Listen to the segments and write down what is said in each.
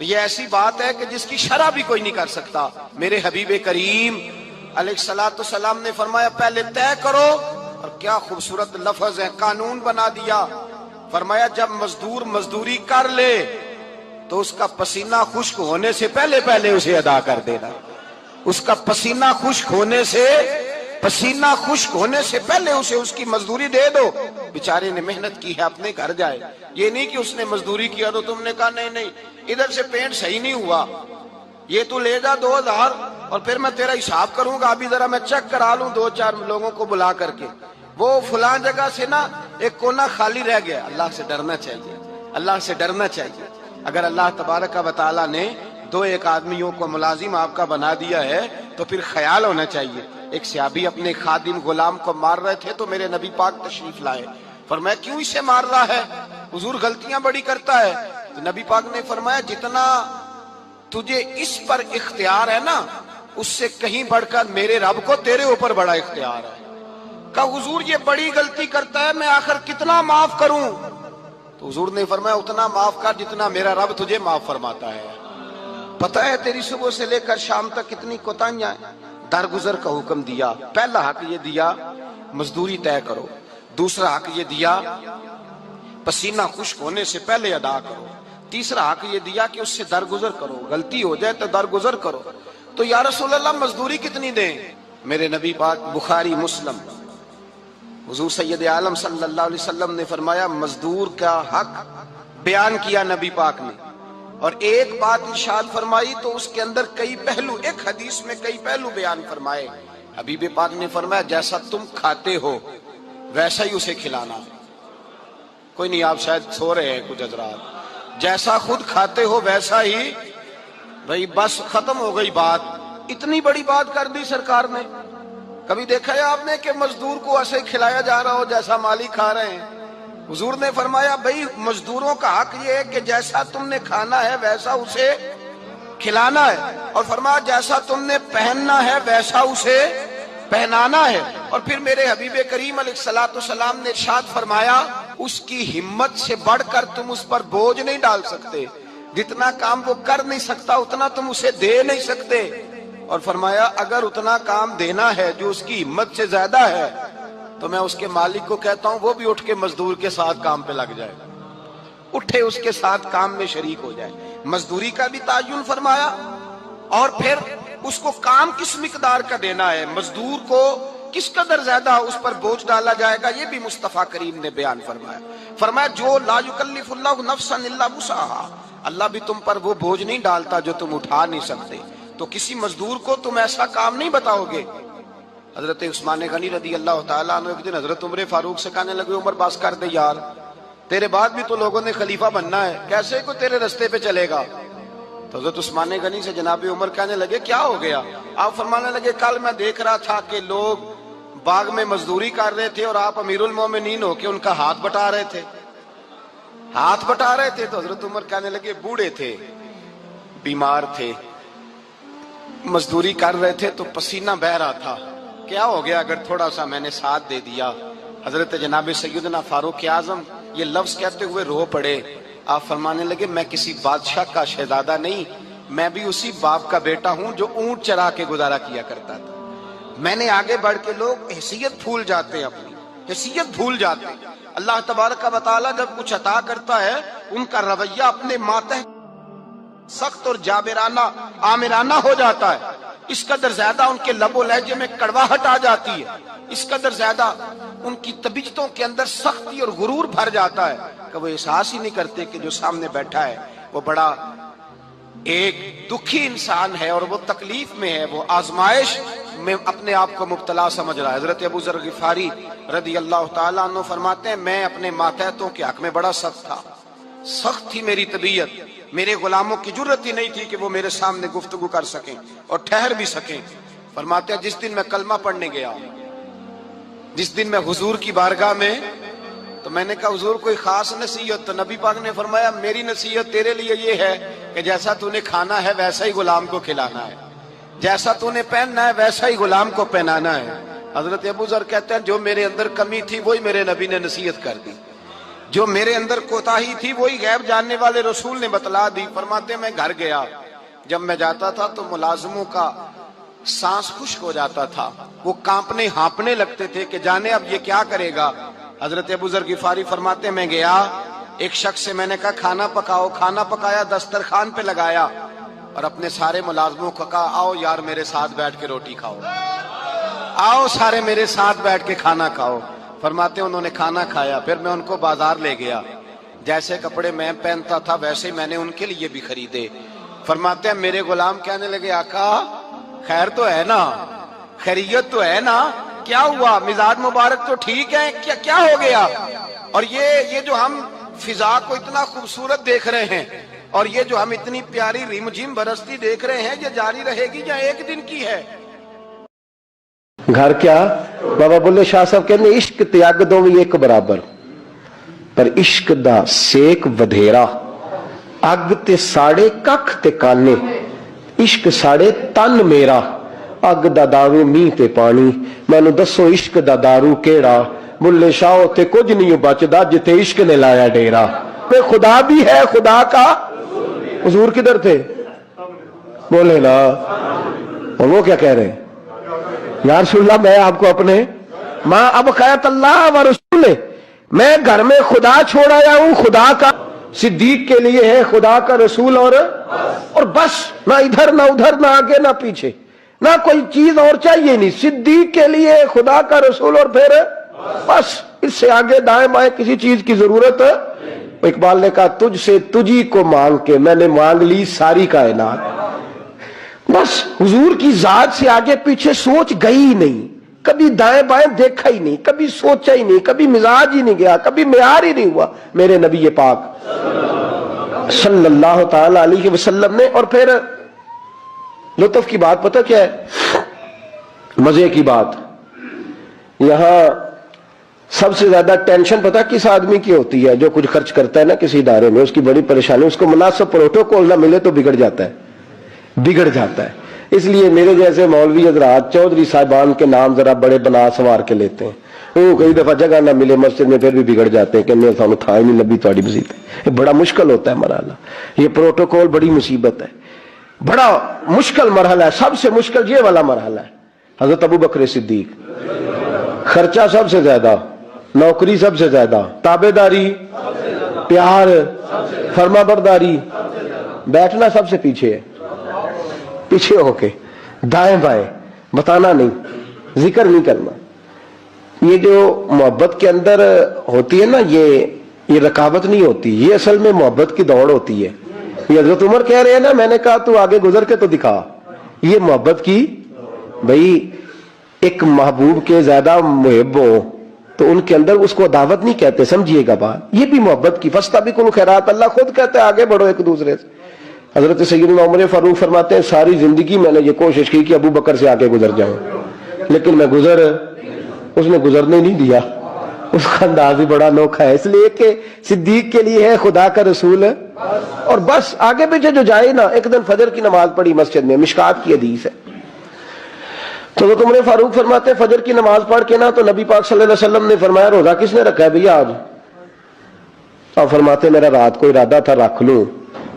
یہ ایسی بات ہے کہ جس کی شرح بھی کوئی نہیں کر سکتا. میرے حبیب کریم علیہ الصلوۃ والسلام نے فرمایا پہلے طے کرو، اور کیا خوبصورت لفظ ہے، قانون بنا دیا. فرمایا جب مزدور مزدوری کر لے تو اس کا پسینہ خشک ہونے سے پہلے پہلے اسے ادا کر دینا. اس کا پسینہ خشک ہونے سے پہلے اسے اس کی مزدوری دے دو. بیچارے نے محنت کی ہے، اپنے گھر جائے. یہ نہیں کہ اس نے مزدوری کیا تو تم نے کہا نہیں ادھر سے پینٹ صحیح نہیں ہوا، یہ تو لے جا 2000 اور پھر میں تیرا حساب کروں گا، ابھی ذرا میں چیک کرا لوں 2-4 لوگوں کو بلا کر کے. وہ فلاں جگہ سے نا ایک کونا خالی رہ گیا. اللہ سے ڈرنا چاہیے، اللہ سے ڈرنا چاہیے. اگر اللہ تبارک و تعالیٰ نے 2-1 آدمیوں کو ملازم آپ کا بنا دیا ہے تو پھر خیال ہونا چاہیے. ایک صحابی اپنے خادم غلام کو مار رہے تھے تو میرے نبی پاک تشریف لائے. فرمایا کیوں اسے مار رہا ہے؟ حضور غلطیاں بڑی کرتا ہے. تو نبی پاک نے فرمایا جتنا تجھے اس پر اختیار ہے نا اس سے کہیں بڑھ کر میرے رب کو تیرے اوپر بڑا اختیار ہے. کہا حضور یہ بڑی غلطی کرتا ہے، میں آخر کتنا معاف کروں؟ تو حضور نے فرمایا اتنا معاف کر جتنا میرا رب تجھے معاف فرماتا ہے. پتہ ہے تیری صبح سے لے کر شام تک کتنی کوتاہیاں ہیں. درگزر کا حکم دیا. پہلا حق یہ دیا مزدوری طے کرو. دوسرا حق یہ دیا پسینہ خشک ہونے سے پہلے ادا کرو. تیسرا حق یہ دیا کہ اس سے درگزر کرو، غلطی ہو جائے تو درگزر کرو. تو یا رسول اللہ مزدوری کتنی دیں؟ میرے نبی پاک بخاری مسلم حضور سید عالم صلی اللہ علیہ وسلم نے فرمایا مزدور کا حق بیان کیا نبی پاک نے، اور ایک بات ارشاد فرمائی تو اس کے اندر کئی پہلو، ایک حدیث میں کئی پہلو بیان فرمائے. حبیب پاک نے فرمایا جیسا تم کھاتے ہو ویسا ہی اسے کھلانا. کوئی نہیں، آپ شاید سو رہے ہیں کچھ حضرات. جیسا خود کھاتے ہو ویسا ہی، بھئی بس ختم ہو گئی بات. اتنی بڑی بات کر دی سرکار نے. کبھی دیکھا ہے آپ نے کہ مزدور کو ایسے کھلایا جا رہا ہو جیسا مالک کھا رہے ہیں؟ حضور نے فرمایا بھئی مزدوروں کا حق یہ ہے کہ جیسا تم نے کھانا ہے ویسا اسے کھلانا ہے، اور فرمایا جیسا تم نے پہننا ہے ویسا اسے پہنانا ہے. اور پھر میرے حبیب کریم علیہ الصلوۃ والسلام نے ارشاد فرمایا اس کی ہمت سے بڑھ کر تم اس پر بوجھ نہیں ڈال سکتے. جتنا کام وہ کر نہیں سکتا اتنا تم اسے دے نہیں سکتے. اور فرمایا اگر اتنا کام دینا ہے جو اس کی ہمت سے زیادہ ہے تو میں اس کے مالک کو کہتا ہوں وہ بھی اٹھ کے مزدور کے ساتھ کام پہ لگ جائے، اٹھے اس کے ساتھ کام میں شریک ہو جائے. مزدوری کا بھی تعین فرمایا، اور پھر اس کو کام کس مقدار کا دینا ہے، مزدور کو کس قدر زیادہ اس پر بوجھ ڈالا جائے گا، یہ بھی مصطفیٰ کریم نے بیان فرمایا. فرمایا جو لا یکلف اللہ نفسا الا وسعها، اللہ بھی تم پر وہ بوجھ نہیں ڈالتا جو تم اٹھا نہیں سکتے. تو کسی مزدور کو تم ایسا کام نہیں بتاؤ گے. حضرت عثمان غنی رضی اللہ تعالیٰ عنہ ایک دن حضرت عمر فاروق سے کہنے لگے عمر بس کر دے یار، تیرے بعد بھی تو لوگوں نے خلیفہ بننا ہے، کیسے کوئی تیرے رستے پہ چلے گا؟ تو حضرت عثمان غنی سے جناب عمر کہنے لگے کیا ہو گیا؟ آپ فرمانے لگے کل میں دیکھ رہا تھا کہ لوگ باغ میں مزدوری کر رہے تھے اور آپ امیر المومنین ہو کے ان کا ہاتھ بٹا رہے تھے، ہاتھ بٹا رہے تھے. تو حضرت عمر کہنے لگے بوڑھے تھے، بیمار تھے، مزدوری کر رہے تھے تو پسینہ بہہ رہا تھا، کیا ہو گیا اگر تھوڑا سا میں نے ساتھ دے دیا؟ حضرت جناب سیدنا فاروق اعظم یہ لفظ کہتے ہوئے رو پڑے. آپ فرمانے لگے میں کسی بادشاہ کا شہزادہ نہیں، میں بھی اسی باپ کا بیٹا ہوں جو اونٹ چرا کے گزارا کیا کرتا تھا. میں نے آگے بڑھ کے لوگ حیثیت بھول جاتے ہیں، اپنی حیثیت بھول جاتے ہیں. اللہ تبارک و تعالیٰ جب کچھ عطا کرتا ہے ان کا رویہ اپنے ماتحت سخت اور جابرانہ آمرانہ ہو جاتا ہے. اس قدر زیادہ ان کے لب و لہجے میں کڑواہٹ آ جاتی ہے، اس قدر زیادہ ان کی طبیعتوں کے اندر سختی اور غرور بھر جاتا ہے کہ وہ احساس ہی نہیں کرتے کہ جو سامنے بیٹھا ہے وہ بڑا ایک دکھی انسان ہے اور وہ تکلیف میں ہے، وہ آزمائش میں اپنے آپ کو مبتلا سمجھ رہا ہے. حضرت ابو ذر غفاری رضی اللہ تعالیٰ عنہ فرماتے ہیں میں اپنے ماتحتوں کے حق میں بڑا سخت تھا، سخت تھی میری طبیعت، میرے غلاموں کی جرت ہی نہیں تھی کہ وہ میرے سامنے گفتگو کر سکیں اور ٹھہر بھی سکیں. فرماتے ہیں جس دن میں کلمہ پڑھنے گیا، جس دن میں حضور کی بارگاہ میں، تو میں نے کہا حضور کوئی خاص نصیحت؟ تو نبی پاک نے فرمایا میری نصیحت تیرے لیے یہ ہے کہ جیسا تو نے کھانا ہے ویسا ہی غلام کو کھلانا ہے، جیسا تو نے پہننا ہے ویسا ہی غلام کو پہنانا ہے. حضرت ابو ذر کہتے ہیں جو میرے اندر کمی تھی وہی میرے نبی نے نصیحت کر دی. جو میرے اندر کوتاہی تھی وہی غیب جاننے والے رسول نے بتلا دی. فرماتے میں گھر گیا, جب میں جاتا تھا تو ملازموں کا سانس خشک ہو جاتا تھا, وہ کانپنے ہانپنے لگتے تھے کہ جانے اب یہ کیا کرے گا. حضرت ابو ذر غفاری فرماتے میں گیا, ایک شخص سے میں نے کہا کھانا پکاؤ, کھانا پکایا, دسترخوان پہ لگایا اور اپنے سارے ملازموں کو کہا آؤ یار میرے ساتھ بیٹھ کے روٹی کھاؤ, آؤ سارے میرے ساتھ بیٹھ کے کھانا کھاؤ. فرماتے انہوں نے کھانا کھایا. پھر میں ان کو بازار لے گیا, جیسے کپڑے میں پہنتا تھا ویسے میں نے ان کے لیے بھی خریدے. فرماتے ہیں میرے غلام کہنے لگے آقا خیر تو ہے نا, خیریت تو ہے نا, کیا ہوا, مزاج مبارک تو ٹھیک ہے, کیا ہو گیا. اور یہ جو ہم فضا کو اتنا خوبصورت دیکھ رہے ہیں اور یہ جو ہم اتنی پیاری ریم جھم برستی دیکھ رہے ہیں, یہ جاری رہے گی یا ایک دن کی ہے. گھر کیا بابا بلے شاہ صاحب کہنے عشق تیاگ دو ایک برابر, پر عشق دا سیک ودھیرا, اگ تے ساڑے ککھ تے کانے, عشق ساڑے تن میرا, اگ دا دارو میہ تے پانی, مینوں دسو عشق دا دارو کیڑا, بلے شاہ تے کچھ نہیں بچدا جتے عشق نے لایا ڈیرا. پہ خدا بھی ہے خدا کا, حضور کدھر تھے بولے نا, اور وہ کیا کہہ رہے ہیں یا رسول اللہ میں آپ کو اپنے ماں اب خیرت اللہ و رسول, میں گھر میں خدا چھوڑ آیا ہوں, خدا کا صدیق کے لیے ہے خدا کا رسول اور بس, نہ ادھر نہ ادھر, نہ آگے نہ پیچھے, نہ کوئی چیز اور چاہیے نہیں, صدیق کے لیے خدا کا رسول اور پھر بس, اس سے آگے دائیں بائیں کسی چیز کی ضرورت. اقبال نے کہا تجھ سے تجھی کو مانگ کے میں نے مانگ لی ساری کائنات, بس حضور کی ذات سے آگے پیچھے سوچ گئی نہیں, کبھی دائیں بائیں دیکھا ہی نہیں, کبھی سوچا ہی نہیں, کبھی مزاج ہی نہیں گیا, کبھی معیار ہی نہیں ہوا میرے نبی پاک صلی اللہ تعالی علیہ وسلم نے. اور پھر لطف کی بات پتہ کیا ہے, مزے کی بات, یہاں سب سے زیادہ ٹینشن پتہ کس آدمی کی ہوتی ہے جو کچھ خرچ کرتا ہے نا کسی ادارے میں, اس کی بڑی پریشانی, اس کو مناسب پروٹوکول نہ ملے تو بگڑ جاتا ہے. اس لیے میرے جیسے مولوی حضرات چودھری صاحبان کے نام ذرا بڑے بنا سنوار کے لیتے ہیں, وہ کئی دفعہ جگہ نہ ملے مسجد میں پھر بھی بگڑ جاتے ہیں کہ میں سانو تھا ہی نہیں لبھی تھوڑی مسجد. یہ بڑا مشکل ہوتا ہے مرحلہ, یہ پروٹوکول بڑی مصیبت ہے, بڑا مشکل مرحلہ ہے. سب سے مشکل یہ والا مرحلہ ہے. حضرت ابو بکر صدیق, خرچہ سب سے زیادہ, نوکری سب سے زیادہ, تابع داری, پیار, فرما برداری, بیٹھنا سب سے پیچھے ہے, پیچھے ہو کے دائیں بائیں, بتانا نہیں, ذکر نہیں کرنا. یہ جو محبت کے اندر ہوتی ہے نا, یہ رکاوٹ نہیں ہوتی, یہ اصل میں محبت کی دوڑ ہوتی ہے. یہ حضرت عمر کہہ رہے ہیں نا, میں نے کہا تو آگے گزر کے تو دکھا, یہ محبت کی, بھائی ایک محبوب کے زیادہ محب ہو تو ان کے اندر اس کو دعوت نہیں کہتے, سمجھیے گا بات, یہ بھی محبت کی. فاستبقوا الخیرات, اللہ خود کہتے ہیں آگے بڑھو ایک دوسرے سے. حضرت سیدنا عمر فاروق فرماتے ہیں ساری زندگی میں نے یہ کوشش کی کہ ابو بکر سے آگے گزر جاؤں, لیکن میں اس نے گزرنے نہیں دیا. اس کا انداز بھی بڑا انوکھا ہے, اس لیے کہ صدیق کے لیے ہے خدا کا رسول, اور بس آگے پیچھے جو جائے نا. ایک دن فجر کی نماز پڑھی مسجد میں, مشکات کی حدیث ہے, تو حضرت عمر فاروق فرماتے ہیں فجر کی نماز پڑھ کے نا تو نبی پاک صلی اللہ علیہ وسلم نے فرمایا روزہ کس نے رکھا ہے بھیا آج؟ اور فرماتے میرا رات کو ارادہ تھا رکھ لوں,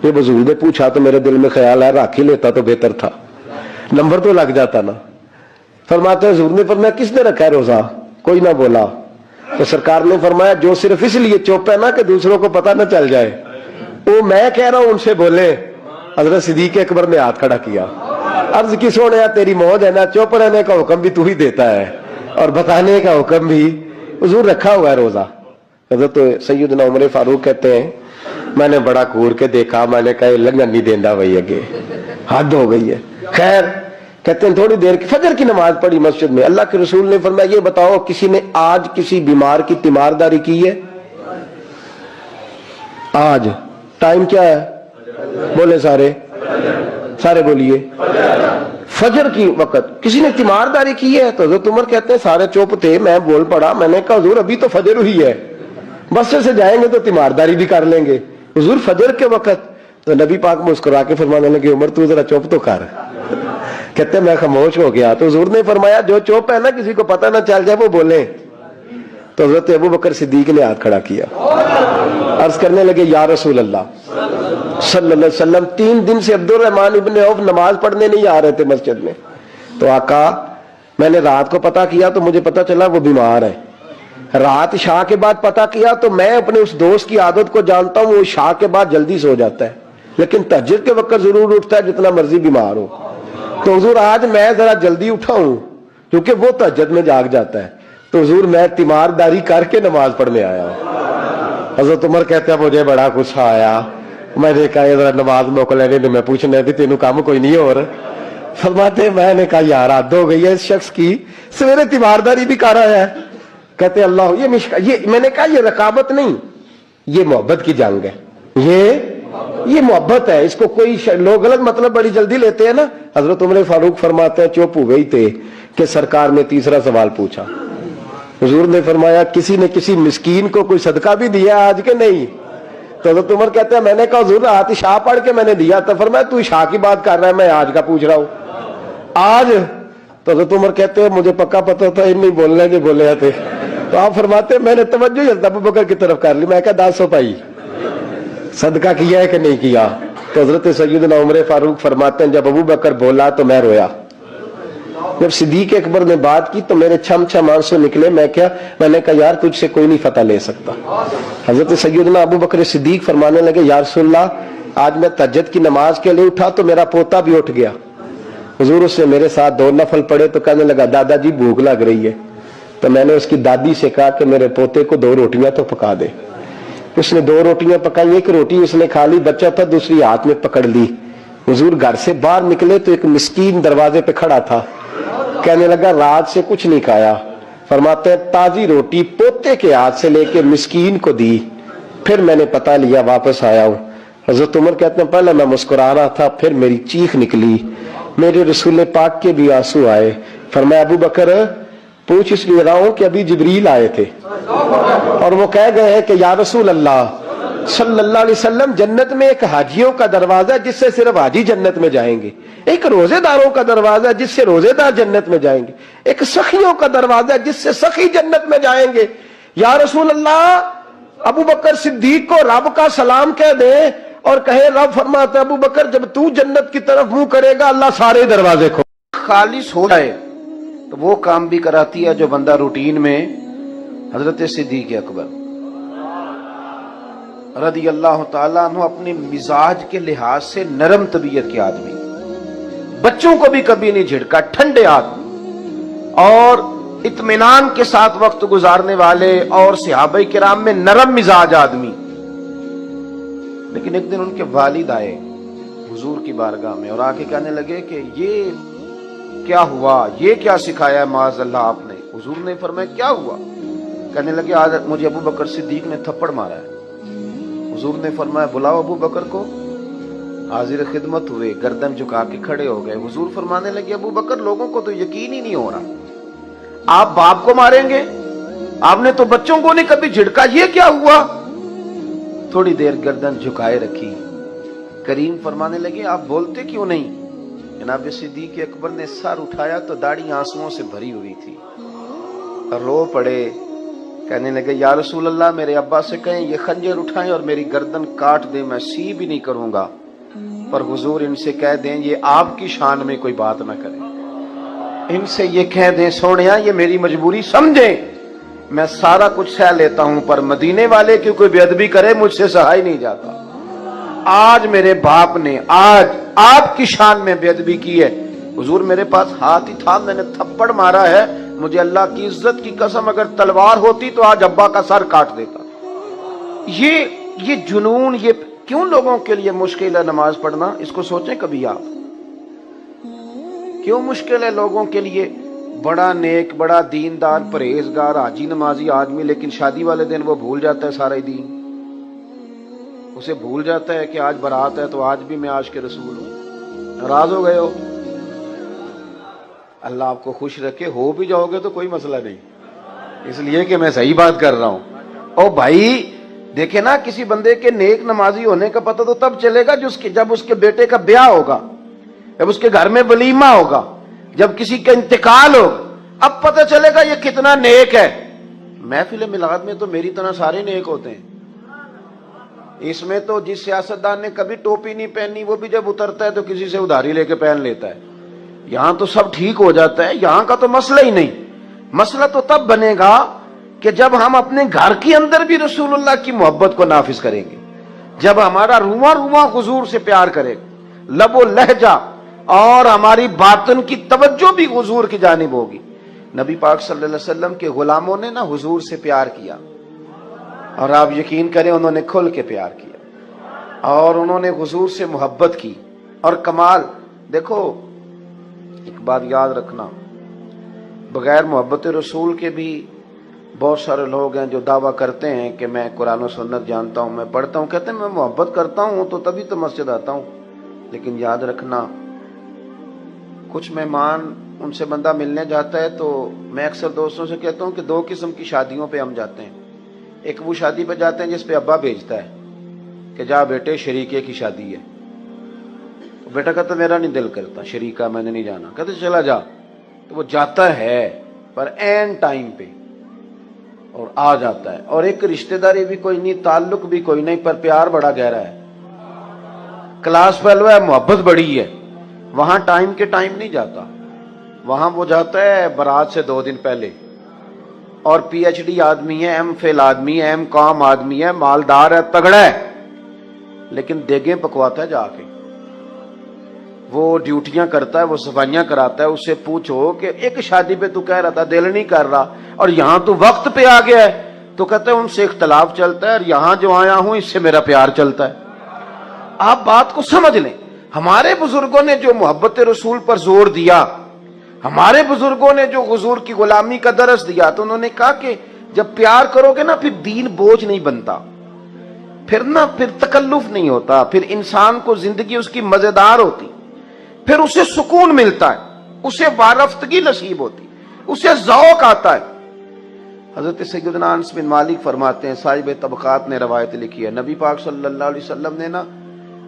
یہ بزرگ نے پوچھا تو میرے دل میں خیال ہے رکھ ہی لیتا تو بہتر تھا, نمبر تو لگ جاتا نا. فرماتے ہیں حضور نے فرمایا کس نے رکھا ہے روزہ؟ کوئی نہ بولا. تو سرکار نے فرمایا جو صرف اس لیے چپ ہے نا کہ دوسروں کو پتہ نہ چل جائے, وہ میں کہہ رہا ہوں ان سے بولے. حضرت صدیق اکبر نے ہاتھ کھڑا کیا, عرض کی سونے تیری موج ہے نا, چپ رہنے کا حکم بھی تو ہی دیتا ہے اور بتانے کا حکم بھی, حضور رکھا ہوا ہے روزہ. حضرت سیدنا عمر فاروق کہتے ہیں میں نے بڑا گور کے دیکھا, میں نے کہا لنگن نہیں دیندہ بھائی, اگے حد ہو گئی ہے. خیر کہتے ہیں تھوڑی دیر کی فجر کی نماز پڑھی مسجد میں, اللہ کے رسول نے فرمایا یہ بتاؤ کسی نے آج کسی بیمار کی تیمارداری کی ہے؟ آج ٹائم کیا ہے بولے سارے بولیے, فجر کی وقت کسی نے تیمارداری کی ہے؟ تو حضرت عمر کہتے ہیں سارے چپ تھے, میں بول پڑا, میں نے کہا حضور ابھی تو فجر ہوئی ہے, بس سے جائیں گے تو تیمارداری بھی کر لیں گے. حضور فجر کے وقت. تو نبی پاک مسکرا کے فرمانے لگے عمر تو ذرا چپ تو کر. کہتے ہیں میں خاموش ہو گیا. تو حضور نے فرمایا جو چپ ہے نا کسی کو پتہ نہ چل جائے وہ بولے. تو حضرت ابو بکر صدیق نے ہاتھ کھڑا کیا, عرض کرنے لگے یا رسول اللہ صلی اللہ علیہ وسلم, 3 دن سے عبد الرحمن ابن عوف نماز پڑھنے نہیں آ رہے تھے مسجد میں. تو آقا میں نے رات کو پتا کیا تو مجھے پتا چلا وہ بیمار ہے. رات عشاء کے بعد پتا کیا تو میں اپنے اس دوست کی عادت کو جانتا ہوں, وہ عشاء کے بعد جلدی سو جاتا ہے لیکن تہجد کے وقت ضرور اٹھتا ہے جتنا مرضی بیمار ہو. تو حضور آج میں ذرا جلدی اٹھا ہوں کیونکہ وہ تہجد میں جاگ جاتا ہے, تو حضور میں تیمارداری کر کے نماز پڑھنے آیا ہوں. حضرت عمر کہتے ہیں مجھے بڑا غصہ آیا, میں نے کہا ذرا نماز موقع لینے میں پوچھنا تھی تینوں کام کوئی نہیں ہو رہا. فرماتے میں نے کہا یار حد ہو گئی ہے اس شخص کی, سویرے تیمارداری بھی کر رہا ہے. کہتے اللہ یہ میں نے کہا یہ رقابت نہیں, یہ محبت کی جنگ ہے, یہ محبت ہے, اس کو کوئی لوگ غلط مطلب بڑی جلدی لیتے ہیں نا. حضرت عمر فاروق فرماتے ہیں چپ ہوئے ہی تھے کہ سرکار نے تیسرا سوال پوچھا. حضور نے فرمایا کسی نے کسی مسکین کو کوئی صدقہ بھی دیا آج کے نہیں؟ تو حضرت عمر کہتے ہیں میں نے کہا حضور رات عشاء پڑھ کے میں نے دیا تھا. فرمایا تو عشاء کی بات کر رہا ہے, میں آج کا پوچھ رہا ہوں. آج؟ تو حضرت عمر کہتے ہیں مجھے پکا پتا تھا ان نہیں بولنے کے بولے تھے. تو آپ فرماتے ہیں میں نے توجہ حضرت ابو بکر کی طرف کر لی, میں کہا 10 پائی صدقہ کیا ہے کہ نہیں کیا؟ تو حضرت سیدنا عمر فاروق فرماتے ہیں جب ابو بکر بولا تو میں رویا. جب صدیق اکبر نے بات کی تو میرے چھم چھم آنسو نکلے. میں نے کہا یار تجھ سے کوئی نہیں فتح لے سکتا. حضرت سیدنا ابو بکر صدیق فرمانے لگے یا رسول اللہ آج میں تہجد کی نماز کے لیے اٹھا تو میرا پوتا بھی اٹھ گیا. حضور اس نے میرے ساتھ 2 نفل پڑھے تو کہنے لگا دادا جی بھوک لگ رہی ہے. تو میں نے اس کی دادی سے کہا کہ میرے پوتے کو 2 روٹیاں تو پکا دے. اس نے 2 روٹیاں پکائی, ایک روٹی اس نے کھا لی, بچہ تھا, دوسری ہاتھ میں پکڑ لی. حضور گھر سے باہر نکلے تو ایک مسکین دروازے پہ کھڑا تھا, کہنے لگا رات سے کچھ نہیں کھایا. فرماتے ہیں تازی روٹی پوتے کے ہاتھ سے لے کے مسکین کو دی, پھر میں نے پتہ لیا واپس آیا ہوں. حضرت عمر کہتے ہیں پہلے میں مسکرا رہا تھا, پھر میری چیخ نکلی, میرے رسول پاک کے بھی آنسو آئے. فرمایا ابو بکر پوچھ اس لیے رہا ہوں کہ ابھی جبریل آئے تھے اور وہ کہہ گئے ہیں کہ یا رسول اللہ صلی اللہ علیہ وسلم جنت میں ایک حاجیوں کا دروازہ ہے جس سے صرف حاجی جنت میں جائیں گے, ایک روزے داروں کا دروازہ ہے جس سے روزے دار جنت میں جائیں گے, ایک سخیوں کا دروازہ ہے جس سے سخی جنت میں جائیں گے. یا رسول اللہ ابو بکر صدیق کو رب کا سلام کہہ دے اور کہے رب فرماتا ابو بکر جب تو جنت کی طرف منہ کرے گا اللہ سارے دروازے کھول. خالص ہو جائے تو وہ کام بھی کراتی ہے جو بندہ روٹین میں. حضرت صدیق اکبر رضی اللہ تعالیٰ عنہ اپنے مزاج کے لحاظ سے نرم طبیعت کے آدمی, بچوں کو بھی کبھی نہیں جھڑکا, ٹھنڈے آدمی اور اطمینان کے ساتھ وقت گزارنے والے اور صحابہ کرام میں نرم مزاج آدمی. لیکن ایک دن ان کے والد آئے حضور کی بارگاہ میں اور آ کے کہنے لگے کہ یہ کیا ہوا, یہ کیا سکھایا ہے معاذ اللہ آپ نے؟ حضور نے فرمایا کیا ہوا؟ کہنے لگے آج مجھے ابو بکر صدیق نے تھپڑ مارا ہے. حضور نے فرمایا بلاؤ ابو بکر کو. حاضر خدمت ہوئے, گردن جھکا کے کھڑے ہو گئے. حضور فرمانے لگے ابو بکر لوگوں کو تو یقین ہی نہیں ہو رہا, آپ باپ کو ماریں گے, آپ نے تو بچوں کو نہیں کبھی جھڑکا, یہ کیا ہوا؟ تھوڑی دیر گردن جھکائے رکھی. کریم فرمانے لگے آپ بولتے کیوں نہیں؟ جناب صدیق اکبر نے سر اٹھایا تو داڑھی آنسوؤں سے بھری ہوئی تھی, رو پڑے. کہنے لگے یا رسول اللہ میرے ابا سے کہیں یہ خنجر اٹھائیں اور میری گردن کاٹ دیں, میں سی بھی نہیں کروں گا, پر حضور ان سے کہہ دیں یہ آپ کی شان میں کوئی بات نہ کریں, ان سے یہ کہہ دیں سونیا یہ میری مجبوری سمجھیں, میں سارا کچھ سہ لیتا ہوں پر مدینے والے کی کوئی بے ادبی کرے مجھ سے سہا ہی نہیں جاتا. آج میرے باپ نے آج آپ کی شان میں بے ادبی کی ہے. حضور میرے پاس ہاتھ ہی تھا, میں نے تھپڑ مارا ہے, مجھے اللہ کی عزت کی قسم اگر تلوار ہوتی تو آج ابا کا سر کاٹ دیتا. یہ جنون, یہ کیوں لوگوں کے لیے مشکل ہے نماز پڑھنا؟ اس کو سوچیں کبھی آپ, کیوں مشکل ہے لوگوں کے لیے؟ بڑا نیک, بڑا دیندار, پرہیزگار, حاجی نمازی آدمی, لیکن شادی والے دن وہ بھول جاتا ہے سارا دین. اسے بھول جاتا ہے کہ آج برات ہے تو آج بھی میں عاشق رسول ہوں. ناراض ہو گئے ہو, اللہ آپ کو خوش رکھے, ہو بھی جاؤ گے تو کوئی مسئلہ نہیں, اس لیے کہ میں صحیح بات کر رہا ہوں. او بھائی دیکھیں نا, کسی بندے کے نیک نمازی ہونے کا پتہ تو تب چلے گا جب اس کے بیٹے کا بیاہ ہوگا, جب اس کے گھر میں ولیمہ ہوگا, جب کسی کا انتقال ہوگا, اب پتہ چلے گا یہ کتنا نیک ہے. محفل میلاد میں تو میری طرح سارے نیک ہوتے ہیں. اس میں تو جس سیاستدان نے کبھی ٹوپی نہیں پہنی وہ بھی جب اترتا ہے تو کسی سے ادھاری لے کے پہن لیتا ہے. یہاں تو سب ٹھیک ہو جاتا ہے. یہاں کا تو مسئلہ ہی نہیں. مسئلہ تو تب بنے گا کہ جب ہم اپنے گھر کے اندر بھی رسول اللہ کی محبت کو نافذ کریں گے, جب ہمارا رواں رواں حضور سے پیار کرے گا, لب و لہجہ اور ہماری باطن کی توجہ بھی حضور کی جانب ہوگی. نبی پاک صلی اللہ علیہ وسلم کے غلاموں نے نا حضور سے پیار کیا, اور آپ یقین کریں انہوں نے کھل کے پیار کیا, اور انہوں نے حضور سے محبت کی. اور کمال دیکھو, ایک بات یاد رکھنا, بغیر محبت رسول کے بھی بہت سارے لوگ ہیں جو دعویٰ کرتے ہیں کہ میں قرآن و سنت جانتا ہوں, میں پڑھتا ہوں, کہتے ہیں میں محبت کرتا ہوں تو تبھی تو مسجد آتا ہوں. لیکن یاد رکھنا, کچھ مہمان ان سے بندہ ملنے جاتا ہے تو میں اکثر دوستوں سے کہتا ہوں کہ دو قسم کی شادیوں پہ ہم جاتے ہیں. ایک وہ شادی پہ جاتے ہیں جس پہ ابا بھیجتا ہے کہ جا بیٹے شریکے کی شادی ہے. بیٹا کہتا میرا نہیں دل کرتا شریکہ, میں نے نہیں جانا. کہتے چلا جا. تو وہ جاتا ہے پر این ٹائم پہ اور آ جاتا ہے. اور ایک رشتہ داری بھی کوئی نہیں, تعلق بھی کوئی نہیں, پر پیار بڑا گہرا ہے, کلاس فیلو ہے, محبت بڑی ہے. وہاں ٹائم کے ٹائم نہیں جاتا, وہاں وہ جاتا ہے برات سے 2 دن پہلے. اور پی ایچ ڈی آدمی ہے, ایم فل آدمی ہے, ایم کام آدمی ہے, مالدار ہے, تگڑا ہے, لیکن دیگیں پکواتا ہے جا کے. وہ ڈیوٹیاں کرتا ہے, وہ صفائیاں کراتا ہے. اس سے پوچھو کہ ایک شادی پہ تو کہہ رہا تھا دل نہیں کر رہا, اور یہاں تو وقت پہ آ گیا ہے, تو کہتے ہیں ان سے اختلاف چلتا ہے, اور یہاں جو آیا ہوں اس سے میرا پیار چلتا ہے. آپ بات کو سمجھ لیں. ہمارے بزرگوں نے جو محبت رسول پر زور دیا, ہمارے بزرگوں نے جو حضور کی غلامی کا درس دیا, تو انہوں نے کہا کہ جب پیار کرو گے نا پھر دین بوجھ نہیں بنتا, پھر تکلف نہیں ہوتا, پھر انسان کو زندگی اس کی مزیدار ہوتی, پھر اسے سکون ملتا ہے, اسے وارفتگی نصیب ہوتی, اسے ذوق آتا ہے. حضرت سیدنا انس بن مالک فرماتے ہیں, صاحب طبقات نے روایت لکھی ہے, نبی پاک صلی اللہ علیہ وسلم نے نا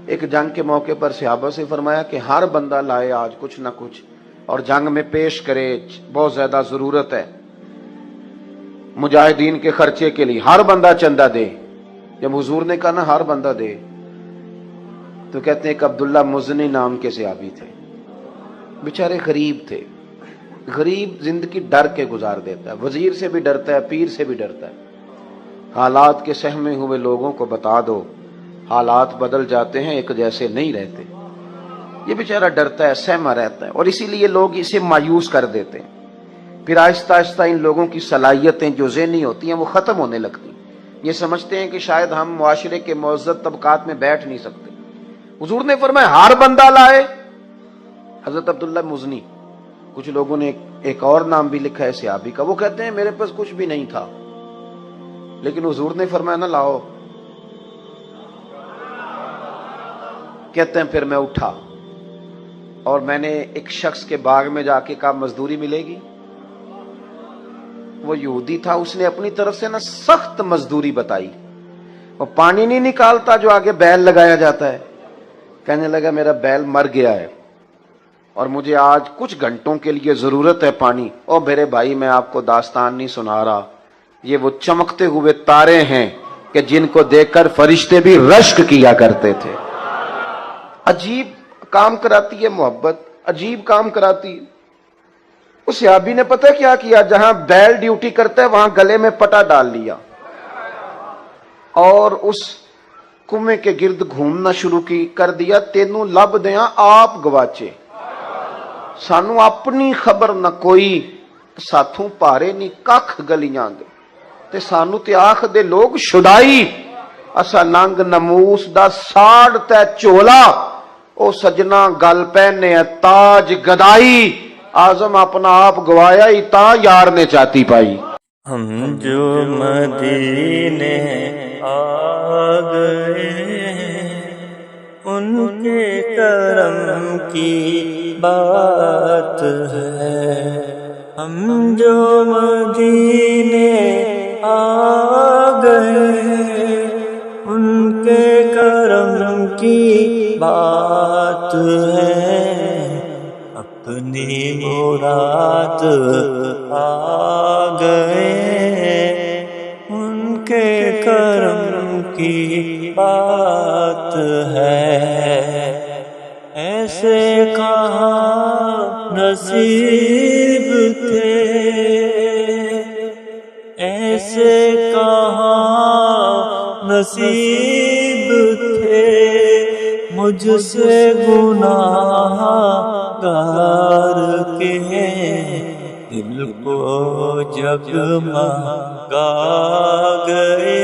ایک جنگ کے موقع پر صحابہ سے فرمایا کہ ہر بندہ لائے آج کچھ نہ کچھ, اور جنگ میں پیش کرے, بہت زیادہ ضرورت ہے مجاہدین کے خرچے کے لیے, ہر بندہ چندہ دے. جب حضور نے کہا نا ہر بندہ دے, تو کہتے ہیں کہ عبداللہ مزنی نام کے صحابی تھے, بیچارے غریب تھے. غریب زندگی ڈر کے گزار دیتا ہے, وزیر سے بھی ڈرتا ہے, پیر سے بھی ڈرتا ہے. حالات کے سہمے ہوئے لوگوں کو بتا دو, حالات بدل جاتے ہیں, ایک جیسے نہیں رہتے. یہ بیچارہ ڈرتا ہے, سہما رہتا ہے, اور اسی لیے لوگ اسے مایوس کر دیتے ہیں. پھر آہستہ آہستہ ان لوگوں کی صلاحیتیں جو ذہنی ہوتی ہیں وہ ختم ہونے لگتی ہیں. یہ سمجھتے ہیں کہ شاید ہم معاشرے کے معزز طبقات میں بیٹھ نہیں سکتے. حضور نے فرمایا ہر بندہ لائے. حضرت عبداللہ مزنی, کچھ لوگوں نے ایک اور نام بھی لکھا ہے صحابی کا, وہ کہتے ہیں میرے پاس کچھ بھی نہیں تھا, لیکن حضور نے فرمایا نہ لاؤ. کہتے ہیں پھر میں اٹھا اور میں نے ایک شخص کے باغ میں جا کے کہا مزدوری ملے گی. وہ یہودی تھا, اس نے اپنی طرف سے نا سخت مزدوری بتائی. وہ پانی نہیں نکالتا جو آگے بیل لگایا جاتا ہے. کہنے لگا میرا بیل مر گیا ہے اور مجھے آج کچھ گھنٹوں کے لیے ضرورت ہے پانی. اور میرے بھائی میں آپ کو داستان نہیں سنا رہا, یہ وہ چمکتے ہوئے تارے ہیں کہ جن کو دیکھ کر فرشتے بھی رشک کیا کرتے تھے. عجیب کام کراتی ہے محبت, عجیب کام کراتی ہے. اس صحابی نے پتہ کیا کیا, جہاں بیل ڈیوٹی کرتا ہے وہاں گلے میں پٹا ڈال لیا اور اس کنویں کے گرد گھومنا شروع کر دیا. تینوں لب دیاں آپ گواچے, سانو اپنی خبر نہ کوئی, ساتھوں پارے نہیں کھ گلیاں دے, تے سانو تے آخ دے لوگ شدائی. اسا ننگ نموس دا ساڑ تے چولا, او سجنا گل پہنے تاج گدائی. آزم اپنا آپ گوایا ہی تا یار نے چاتی پائی. ہم جو مدینے آ گئے ان کے کرم کی بات ہے. ہم جو مدینے آ گئے ان کے کرم کی بات ہے. اپنی مراد آ گئے کرم کی بات ہے، ایسے کہاں نصیب تھے، ایسے کہاں نصیب تھے، مجھ سے گناہ گار کے دل کو جگمگا گئے،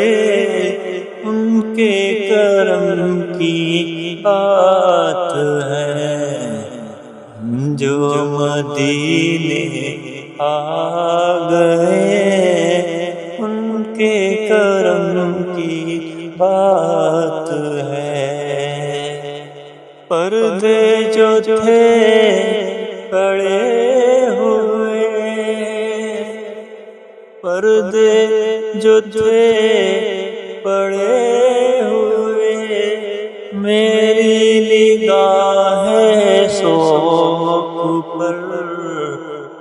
ان کے کرم کی بات ہے، جو مدینے آ گئے ان کے کرم کی بات ہے۔ پردے جو تھے پڑے ہوئے، پردے جو تھے پڑے ہوئے، میری نگاہ شوق پر،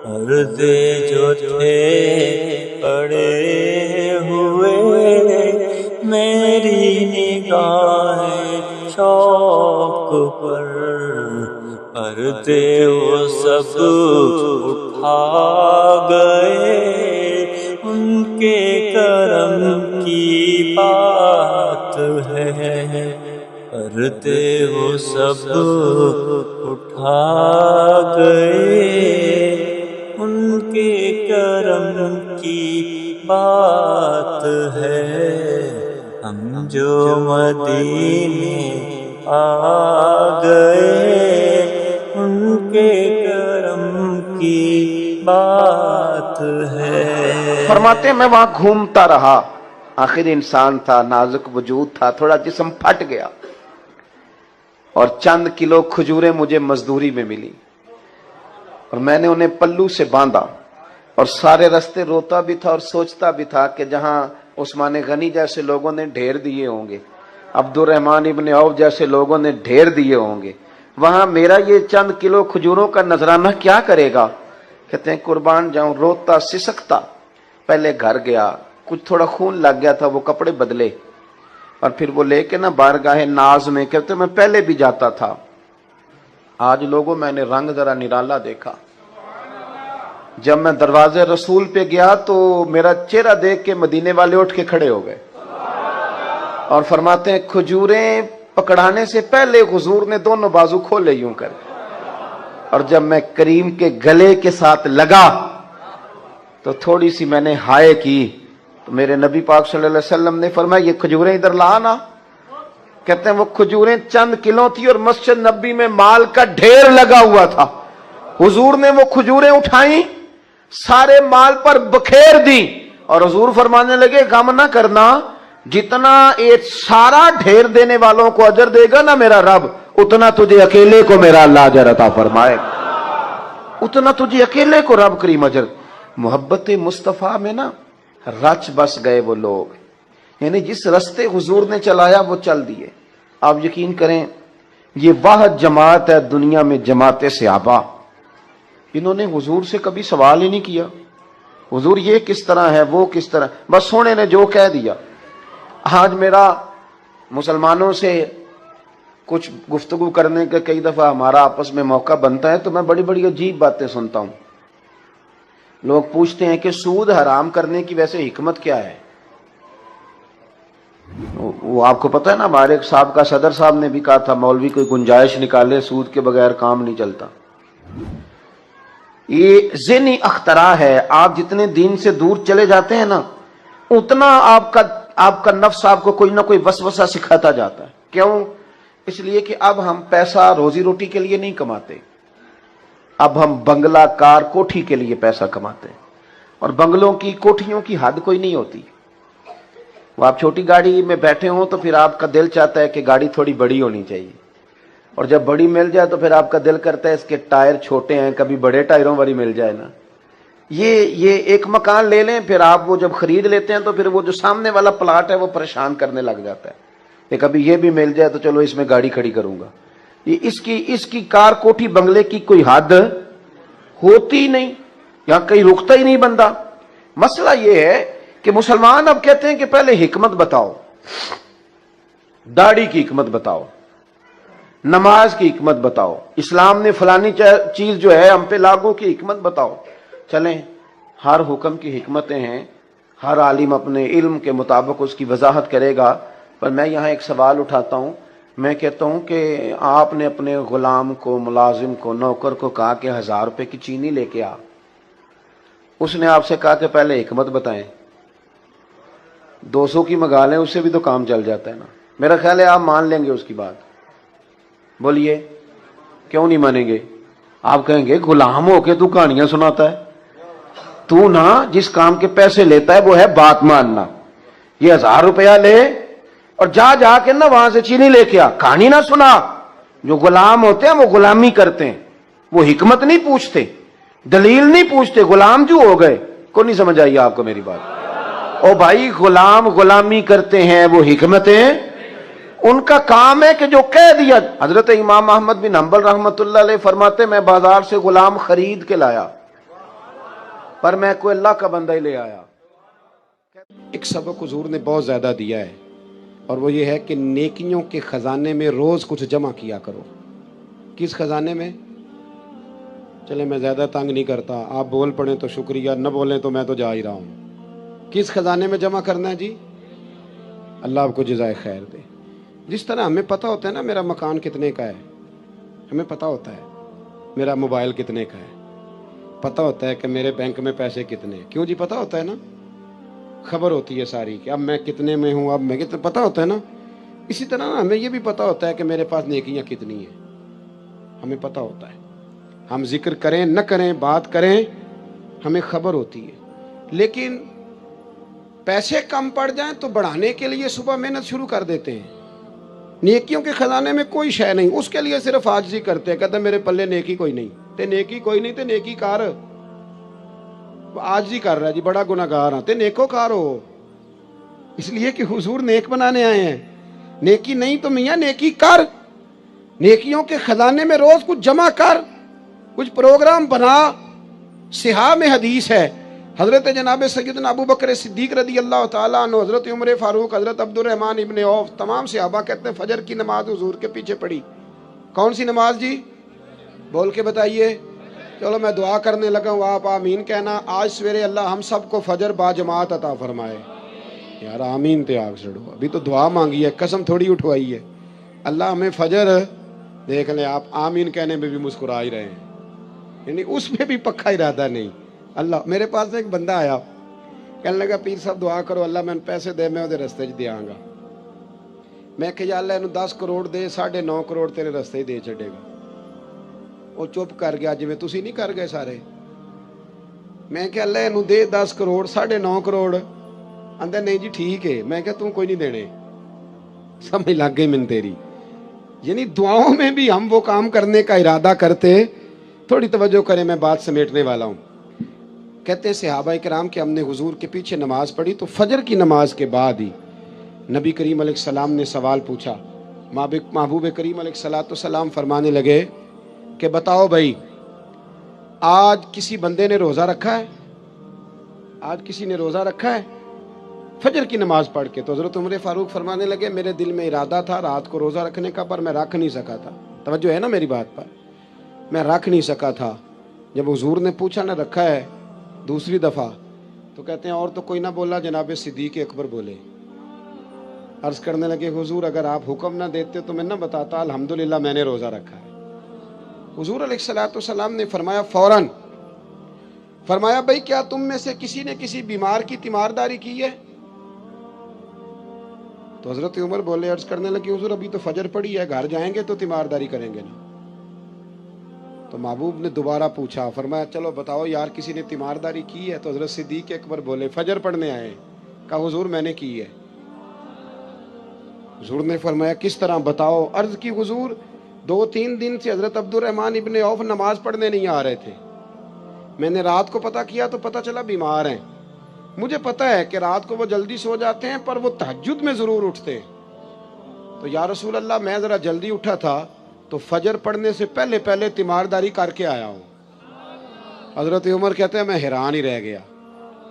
پردے جو تھے پڑے ہوئے، میری نگاہ شوق پر، پردے وہ سب اٹھا گئے، ان کے کرم کی بات ہے، پردے وہ سب اٹھا گئے، ان کے کرم کی بات ہے، ہم جو مدینے آ گئے ان کے کرم کی بات ہے۔ فرماتے ہیں میں وہاں گھومتا رہا، آخر انسان تھا، نازک وجود تھا، تھوڑا جسم پھٹ گیا، اور چند کلو کھجوریں مجھے مزدوری میں ملی، اور میں نے انہیں پلو سے باندھا، اور سارے راستے روتا بھی تھا اور سوچتا بھی تھا کہ جہاں عثمان غنی جیسے لوگوں نے ڈھیر دیے ہوں گے، عبد الرحمن ابن عوف جیسے لوگوں نے ڈھیر دیے ہوں گے، وہاں میرا یہ چند کلو کھجوروں کا نذرانہ کیا کرے گا؟ کہتے ہیں قربان جاؤں، روتا سسکتا پہلے گھر گیا، کچھ تھوڑا خون لگ گیا تھا، وہ کپڑے بدلے، اور پھر وہ لے کے نا بارگاہ ناز میں، کہتے میں پہلے بھی جاتا تھا، آج لوگوں میں نے رنگ ذرا نرالا دیکھا، جب میں دروازے رسول پہ گیا تو میرا چہرہ دیکھ کے مدینے والے اٹھ کے کھڑے ہو گئے، اور فرماتے ہیں کھجوریں پکڑانے سے پہلے حضور نے دونوں بازو کھولے یوں کر، اور جب میں کریم کے گلے کے ساتھ لگا تو تھوڑی سی میں نے ہائے کی، تو میرے نبی پاک صلی اللہ علیہ وسلم نے فرمایا یہ کھجوریں ادھر لانا، کہتے ہیں وہ کھجوریں چند کلو تھی اور مسجد نبی میں مال کا ڈھیر لگا ہوا تھا، حضور نے وہ کھجوریں اٹھائیں، سارے مال پر بکھیر دی، اور حضور فرمانے لگے غم نہ کرنا، جتنا ایک سارا ڈھیر دینے والوں کو اجر دے گا نا میرا رب، اتنا تجھے اکیلے کو میرا اللہ اجر عطا فرمائے، اتنا تجھے اکیلے کو رب کریم اجر۔ محبت مصطفیٰ میں نا رچ بس گئے وہ لوگ، یعنی جس رستے حضور نے چلایا وہ چل دیے۔ آپ یقین کریں یہ واحد جماعت ہے دنیا میں جماعت صحابہ، انہوں نے حضور سے کبھی سوال ہی نہیں کیا حضور یہ کس طرح ہے وہ کس طرح، بس سونے نے جو کہہ دیا۔ آج میرا مسلمانوں سے کچھ گفتگو کرنے کا کئی دفعہ ہمارا آپس میں موقع بنتا ہے تو میں بڑی بڑی عجیب باتیں سنتا ہوں، لوگ پوچھتے ہیں کہ سود حرام کرنے کی ویسے حکمت کیا ہے؟ وہ آپ کو پتہ ہے نا، ہمارے ایک صاحب کا صدر صاحب نے بھی کہا تھا مولوی کوئی گنجائش نکالے، سود کے بغیر کام نہیں چلتا۔ یہ ذہنی اختراع ہے، آپ جتنے دین سے دور چلے جاتے ہیں نا اتنا آپ کا نفس آپ کو کوئی نہ کوئی وسوسہ سکھاتا جاتا ہے۔ کیوں؟ اس لیے کہ اب ہم پیسہ روزی روٹی کے لیے نہیں کماتے، اب ہم بنگلہ کار کوٹھی کے لیے پیسہ کماتے ہیں، اور بنگلوں کی کوٹھیوں کی حد کوئی نہیں ہوتی۔ وہ آپ چھوٹی گاڑی میں بیٹھے ہوں تو پھر آپ کا دل چاہتا ہے کہ گاڑی تھوڑی بڑی ہونی چاہیے، اور جب بڑی مل جائے تو پھر آپ کا دل کرتا ہے اس کے ٹائر چھوٹے ہیں، کبھی بڑے ٹائروں والی مل جائے نا۔ یہ ایک مکان لے لیں، پھر آپ وہ جب خرید لیتے ہیں تو پھر وہ جو سامنے والا پلاٹ ہے وہ پریشان کرنے لگ جاتا ہے کہ کبھی یہ بھی مل جائے تو چلو اس میں گاڑی کھڑی کروں گا۔ یہ اس کی کار کوٹھی بنگلے کی کوئی حد ہوتی نہیں، یہاں کہیں رکتا ہی نہیں بندہ۔ مسئلہ یہ ہے کہ مسلمان اب کہتے ہیں کہ پہلے حکمت بتاؤ، داڑھی کی حکمت بتاؤ، نماز کی حکمت بتاؤ، اسلام نے فلانی چیز جو ہے ہم پہ لاگو کی حکمت بتاؤ۔ چلیں، ہر حکم کی حکمتیں ہیں، ہر عالم اپنے علم کے مطابق اس کی وضاحت کرے گا، پر میں یہاں ایک سوال اٹھاتا ہوں۔ میں کہتا ہوں کہ آپ نے اپنے غلام کو، ملازم کو، نوکر کو کہا کہ 1000 روپے کی چینی لے کے آ، اس نے آپ سے کہا کہ پہلے حکمت بتائیں، 200 کی منگا لیں، اس سے بھی تو کام چل جاتا ہے نا۔ میرا خیال ہے آپ مان لیں گے اس کی بات، بولیے کیوں نہیں مانیں گے؟ آپ کہیں گے غلام ہو کے تو کہانیاں سناتا ہے، تو نا جس کام کے پیسے لیتا ہے وہ ہے بات ماننا۔ یہ 1000 روپیہ لے اور جا کے نا وہاں سے چینی لے کے آ، کہانی نہ سنا۔ جو غلام ہوتے ہیں وہ غلامی کرتے ہیں، وہ حکمت نہیں پوچھتے، دلیل نہیں پوچھتے، غلام جو ہو گئے۔ کو نہیں سمجھ آئی آپ کو میری بات؟ او بھائی، غلام غلامی کرتے ہیں، وہ حکمتیں ان کا کام ہے کہ جو کہہ دیا۔ حضرت امام احمد بن حنبل رحمۃ اللہ علیہ فرماتے میں بازار سے غلام خرید کے لایا، پر میں کوئی اللہ کا بندہ ہی لے آیا۔ ایک سبق حضور نے بہت زیادہ دیا ہے، اور وہ یہ ہے کہ نیکیوں کے خزانے میں روز کچھ جمع کیا کرو۔ کس خزانے میں؟ چلے میں زیادہ تنگ نہیں کرتا، آپ بول پڑیں تو شکریہ، نہ بولیں تو میں تو جا ہی رہا ہوں۔ کس خزانے میں جمع کرنا ہے جی؟ اللہ آپ کو جزائے خیر دے۔ جس طرح ہمیں پتہ ہوتا ہے نا میرا مکان کتنے کا ہے، ہمیں پتہ ہوتا ہے میرا موبائل کتنے کا ہے، پتہ ہوتا ہے کہ میرے بینک میں پیسے کتنے ہیں۔ کیوں جی؟ پتہ ہوتا ہے نا، خبر ہوتی ہے ساری کہ اب میں کتنے میں ہوں، اب میں کتنے، پتہ ہوتا ہے نا۔ اسی طرح نا ہمیں یہ بھی پتہ ہوتا ہے کہ میرے پاس نیکیاں کتنی ہیں، ہمیں پتہ ہوتا ہے۔ ہم ذکر کریں نہ کریں، بات کریں، ہمیں خبر ہوتی ہے۔ لیکن پیسے کم پڑ جائیں تو بڑھانے کے لیے صبح محنت شروع کر دیتے ہیں۔ نیکیوں کے خزانے میں کوئی شے نہیں، اس کے لیے صرف عاجزی کرتے ہیں، کہتے ہیں میرے پلے نیکی کوئی نہیں، تے نیکی کوئی نہیں تے نیکی کار، عاجزی کر رہا ہے جی، بڑا گناہگار ہاں تے نیکو کار ہو، اس لیے کہ حضور نیک بنانے آئے ہیں۔ نیکی نہیں تو میاں نیکی کر، نیکیوں کے خزانے میں روز کچھ جمع کر، کچھ پروگرام بنا۔ صحاح میں حدیث ہے، حضرت جناب سیدنا ابو بکر صدیق رضی اللہ تعالیٰ عنہ، حضرت عمر فاروق، حضرت عبد الرحمن ابن عوف، تمام صحابہ کہتے ہیں فجر کی نماز حضور کے پیچھے پڑھی۔ کون سی نماز جی؟ بول کے بتائیے۔ چلو میں دعا کرنے لگا ہوں، آپ آمین کہنا۔ آج سویرے اللہ ہم سب کو فجر با جماعت عطا فرمائے۔ یار آمین تے آگ سڑو، ابھی تو دعا مانگی ہے، قسم تھوڑی اٹھوائی ہے۔ اللہ ہمیں فجر، دیکھ لیں آپ آمین کہنے میں بھی مسکرا ہی رہے ہیں، یعنی اس میں بھی پکا ارادہ نہیں۔ اللہ، میرے پاس ایک بندہ آیا، کہنے لگا پیر صاحب دعا کرو اللہ میں پیسے دے، میں وہ رستے دیاں گا۔ میں کہ یا اللہ انہوں 10 کروڑ دے، 9.5 کروڑ تیرے رستے دے چھڑے گا۔ وہ چپ کر گیا، جی میں تسی نہیں کر گئے سارے۔ میں کہ اللہ انہوں دے 10 کروڑ، 9.5 کروڑ، اندر نہیں جی ٹھیک ہے۔ میں کہ تم کوئی نہیں دینے، سمجھ لگ گئی من تیری۔ یعنی دعاؤں میں بھی ہم وہ کام کرنے کا ارادہ کرتے۔ تھوڑی توجہ کریں، میں بات سمیٹنے والا ہوں۔ کہتے ہیں صحابہ کرام کہ ہم نے حضور کے پیچھے نماز پڑھی تو فجر کی نماز کے بعد ہی نبی کریم علیہ السلام نے سوال پوچھا۔ محبوب کریم علیہ السلام فرمانے لگے کہ بتاؤ بھائی، آج کسی بندے نے روزہ رکھا ہے؟ آج کسی نے روزہ رکھا ہے فجر کی نماز پڑھ کے؟ تو حضرت عمر فاروق فرمانے لگے میرے دل میں ارادہ تھا رات کو روزہ رکھنے کا، پر میں رکھ نہیں سکا تھا۔ توجہ ہے نا میری بات پر؟ میں رکھ نہیں سکا تھا۔ جب حضور نے پوچھا نہ رکھا ہے دوسری دفعہ، تو کہتے ہیں اور تو کوئی نہ بولا، جناب صدیق اکبر بولے۔ عرض کرنے لگے حضور اگر آپ حکم نہ دیتے تو میں نہ بتاتا الحمدللہ میں نے روزہ رکھا ہے۔ حضور علیہ السلام نے فرمایا فوراً، فرمایا بھائی کیا تم میں سے کسی نے کسی بیمار کی تیمارداری کی ہے؟ تو حضرت عمر بولے، عرض کرنے لگے حضور ابھی تو فجر پڑی ہے، گھر جائیں گے تو تیمارداری کریں گے نا۔ تو محبوب نے دوبارہ پوچھا، فرمایا چلو بتاؤ یار کسی نے تیمارداری کی ہے؟ تو حضرت صدیق اکبر بولے فجر پڑھنے آئے۔ کہا حضور میں نے کی ہے۔ حضور نے فرمایا کس طرح بتاؤ؟ عرض کی حضور 2-3 دن سے حضرت عبد الرحمن ابن عوف نماز پڑھنے نہیں آ رہے تھے، میں نے رات کو پتہ کیا تو پتہ چلا بیمار ہیں۔ مجھے پتہ ہے کہ رات کو وہ جلدی سو جاتے ہیں پر وہ تہجد میں ضرور اٹھتے ہیں، تو یا رسول اللہ میں ذرا جلدی اٹھا تھا تو فجر پڑھنے سے پہلے تیمارداری کر کے آیا ہوں۔ حضرت عمر کہتے ہیں میں حیران ہی رہ گیا